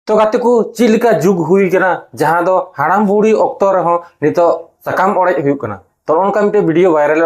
तो गाते को चिलिका जुग हुई कना जहां दो हाड़ाम बुढ़ी ऑक्तो रहो नितो सकाम ओड़े हुई कना तो उनका मिटे वीडियो वायरल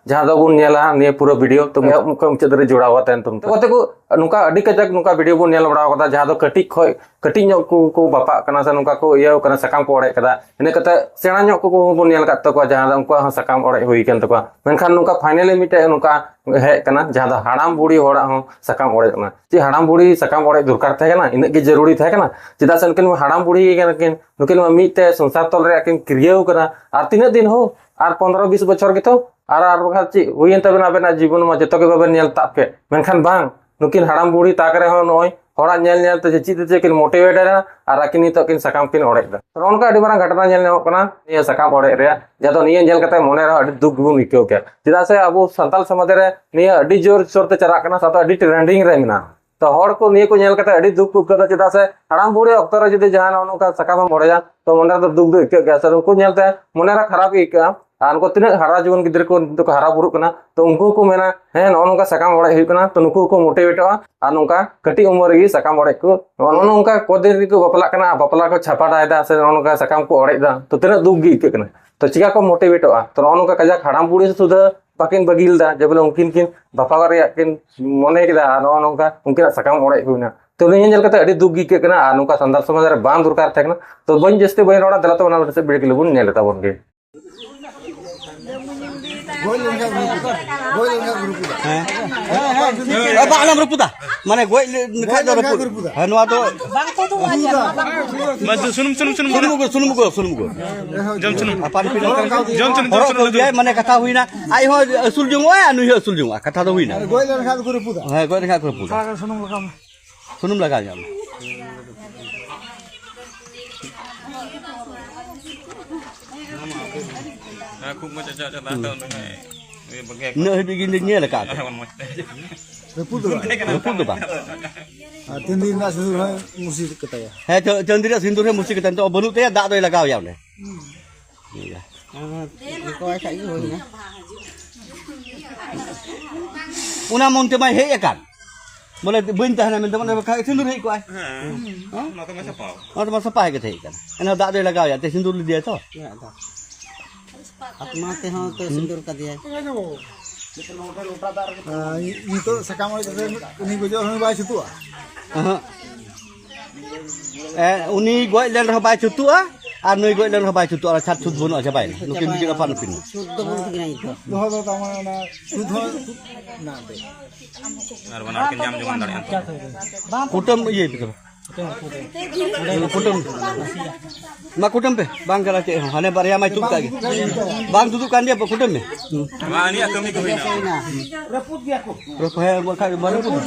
जहां दो बुन नेला ने पूरा वीडियो तो मुका मुचाद रे जोड़ावा तन तुम तो गाते को नुका अडी कजक नुका वीडियो बुन नेल बड़ा कदा जहां दो कटी खय कटी ᱧᱚᱜ को बापा कना से नुका को इया कना सकाम को ओड़े कदा इने कते सेणा ᱧᱚᱜ को बुन नेल कत को जहां दो उनका सकाम ओड़े हुई कन तको मेनखान नुका फाइनली मिटे नुका हे कना जहां दो हाड़ाम बुढ़ी होड़ा हो सकाम ओड़े कना जे हाड़ाम बुढ़ी सकाम ओड़े दरकार थे कना इने के जरूरी थे कना चेदा से उनकिन हाड़ाम बुढ़ी किन नुकिन मिटे संसार तल रे किन क्रियाव कना आर तीना दिन हो आर 15-20 बछर के तो आर बखा ची हुईन तबेन आबेना जीवन में जतो के बाबे नेल ताप के मेनखान बांग नुकिन हाड़ाम बुढ़ी ताकरे हो नय होड़ा नेल नेल ते चित ते किन मोटिवेट है आर आकिन नितो किन सकाम किन ओड़े दा तो उनका अडी मारंग घटना नेल नेमो कना ये सकाम ओड़े रे जतो निये नेल कते मोने रे अडी दुख बुन इक्यो के चेदा से अबो संताल समाज रे निये अडी जोर सोर ते चरा कना सातो अडी ट्रेंडिंग रे मिना तो हर को निये को नेल कते अडी दुख दुख कदा चेदा से हाड़ाम बुढ़ी ऑक्तो रे जदि जहां उनका सकाम ओड़े जा तो मोने तो दुख दुख इक्यो के से उनको नेलते मोने रा खराब इक्या उनको तीन हरा जीवन गिद्र को हरा बुरुक कना तो उनको को मेना हे नोनका सकाम ओड़े हुई कना तो नुकु को मोटिवेटवा आ नोका कटी उमर गी सकाम ओड़े को नोनका कोदिन को बपला कना बपला को छापा दायदा से नोनका सकाम को ओड़े दा तो तीन दुख गी के कना तो चिका को मोटिवेटवा तो नोनका कजा हाड़ाम बुढ़ी सुधा बाकिन बगिल दा जबले उनकिन किन बापा रे किन मने केदा नोनका उनकिन सकाम ओड़े हुईना तो नहीं जल कते अडी दुख गी के कना नोका संदर्भ समाज रे बांध दरकार थे कना तो बन जस्ते बन रोड़ा दला तो ओना से बिड़ के लबुन नेल ताबन गे बांगलाम रुपुदा माने गोय निखा दो रुपुदा हनवा तो बांग तो मत सुनुम को जम सुनुम पानी पी जम सुनुम दिया माने कथा हुईना आई हो असुल जुंगो अनु असुल जुंगो कथा तो हुईना गोय निखा रुपुदा हां गोय निखा रुपुदा सुनुम लगा जाम खूब मजा जा न begin nya la ka reput ba tindin na sindur musi ketaya he tindin na sindur musi ketan to banu te dak doi lagao yaw ne iya ko ai sai ho ni una monte mai he yakan boleh bintah na minta mana ka sindur he ko ai ha ma sapa ke the kan ana dak doi lagao ya te sindur dia to आत्मा ते हो तो सिंदूर का दिया ये तो सकाम उन्हीं को जो हमें बाय छुतुआ उन्हीं गोय लेन रह बाय छुतुआ आ नई गोय लेन रह बाय छुतुआ छात छुत बनो अच्छा बाय नुकिन बिजि अपन पिन छुत तो बन कि नहीं तो दो तमाना छुत हो ना दे और बना के जाम जमान दाड़िया कुटम ये बितो कुटम मा कुटम पे बांग करा के हने बारिया mai tuk lagi bang dudukan dia kuटम में ini kami ko hina reput dia ko reput hai mo kai baru pun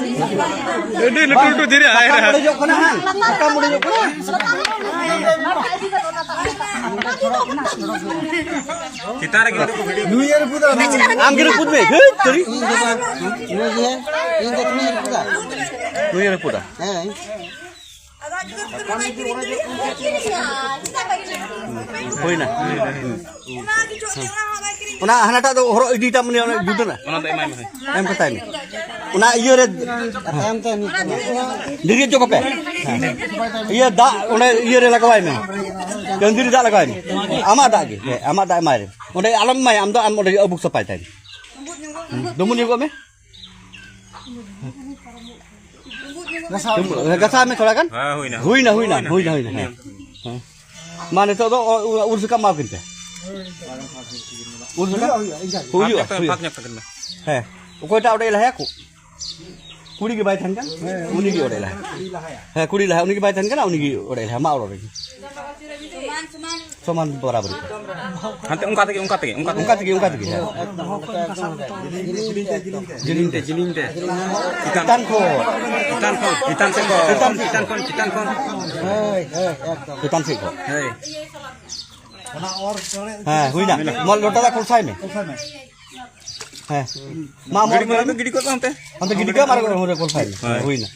ini lutu diri air ha jo kana han kamu jo kana kita lagi new year puda am kira put me teri new year puda होइना ओना हनाटा तो हरो इडीटा मने जुदना ओना तो M कताई में ओना इयो रे एम त दिरि जो कपे ये दा ओने इयो रे लगावाई में गंदिरी दा लगावाई आमा दा गे आमा दा मारे ओने आलम माय आम दा आम ओने अबुक सपाई ताई दुमुन यो में गसा में थोड़ा kan हुईना माने तो उर्स का माफ करते उर्स का हुई है कोई टा उड़े है कुड़ी के बाई थन kan उनी की उड़े है कुड़ी है उनी की बाई थन kan उनी की उड़े है मा उड़े समान बराबर hantu ungkat lagi jilinte ikan ko ikan seko हाँ हुई ना मल लोटा दा कुलसाई में हाँ माँ मोर गिरी को हम तो गिरी का मार को हो कुलसाई में हुई ना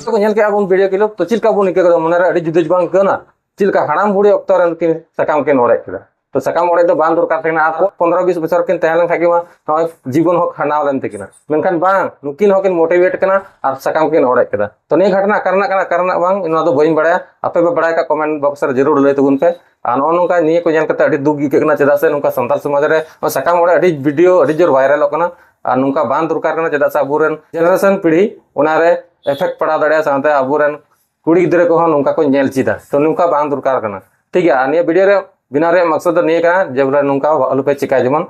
तो ᱧᱮᱞ के अब वीडियो किलो तो चिलका बुन के मन रे अडी जुदे बांग कना चिलका हाड़ाम बुढ़ी ऑक्तो रन किन सकाम के ओड़े केदा तो साकाम ओड़े दो बांध दरकार तेना आपको 15-20 बछर किन तहलन खागे मा नय जीवन हो खांडाव लेन तेकिना मेनखान बांग नुकिन होकिन मोटिवेट कना और साकाम किन ओड़े केदा तो नहीं घटना करना बांग इना दो बइन बड़ाया आपे बे बड़ाय का कमेंट बॉक्स रे जरूर लय तबुन पे आर नोनका निये को जान कते अडी दुख गिकना चेदा से नुका संताल समाज रे साकाम ओड़े अडी वीडियो अडी जोर वायरल कना और नुका बांध दरकार कना चेदा से अबुरन जनरेशन पीढ़ी उनारे इफेक्ट पड़ा दड़िया साथे अबुरन कुड़ी गिद्रे को नुका को नेल चिदा तो नुका बांध दरकार कना ठीक है। निये वीडियो रे बिना रे मकसद निये कना जब नुका अलुपे चिका जेमन